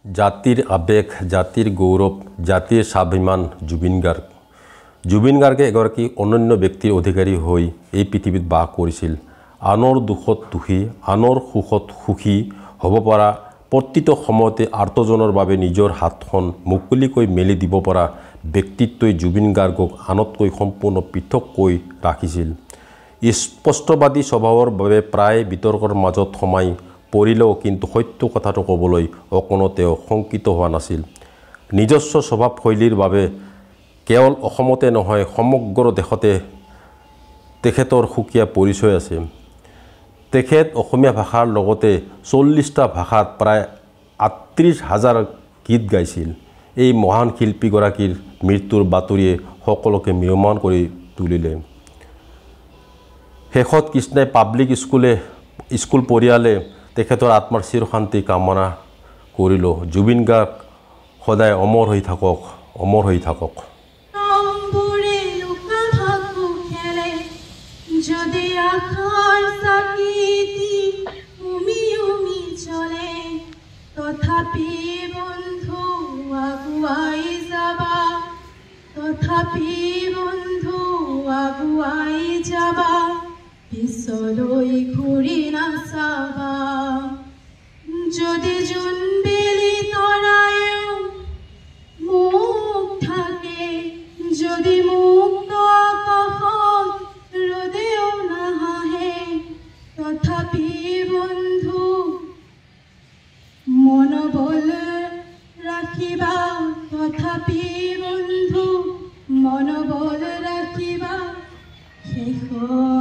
জাতিৰ আবেগ, জাতিৰ গৌৰব, জাতিৰ স্বাভিমান জুবিন গাৰ্গে এগৰাকী অনন্য ব্যক্তিৰ অধিকাৰী হৈ এই পৃথিৱীত বাস কৰিছিল। আনৰ দুখত দুখী, আনৰ সুখত সুখী হ'ব পৰা, প্ৰতিটো সময়তে আৰ্তজনৰ বাবে নিজৰ হাতখন মুকলিকৈ মেলি দিব পৰা ব্যক্তিত্বই জুবিন গাৰ্গক আনতকৈ সম্পূৰ্ণ পৃথককৈ ৰাখিছিল। স্পষ্টবাদী স্বভাৱৰ বাবে প্ৰায় বিতৰ্কৰ মাজত সোমাই পৰিলেও কিন্তু সত্য কথাটো ক'বলৈ অকণো তেওঁ শংকিত হোৱা নাছিল। নিজস্ব স্বভাৱশৈলীৰ বাবে কেৱল অসমতে নহয় সমগ্ৰ দেশতে তেখেতৰ সুকীয়া পৰিচয় আছে। তেখেত অসমীয়া ভাষাৰ লগতে 40টা ভাষাত প্ৰায় 38,000 গীত গাইছিল। এই মহান শিল্পীগৰাকীৰ মৃত্যুৰ বাতৰিয়ে সকলোকে ম্ৰিয়মান কৰি তুলিলে। শেষত কৃষ্ণাই পাব্লিক স্কুল পৰিয়ালে তেখেতৰ আত্মাৰ চিৰশান্তি কামনা কৰিলোঁ। জুবিন গাৰ্গ সদায় অমৰ হৈ থাকক, অমৰ হৈ থাকক। যদি আখাৰ চাকিতি উমি উমি চলে, তথাপি বন্ধু আগুৱাই যাবা, তথাপি বন্ধু আগুৱাই যাবা, পিছলৈ ঘূৰি নাচাবা। যদি জোনবেলি তৰায়ো মুখ থাকে, যদি মুক্ত আকাশত ৰদেও নাহাহে, তথাপি বন্ধু মনোবল ৰাখিবা, তথাপি বন্ধু মনোবল ৰাখিবা। শেষৰ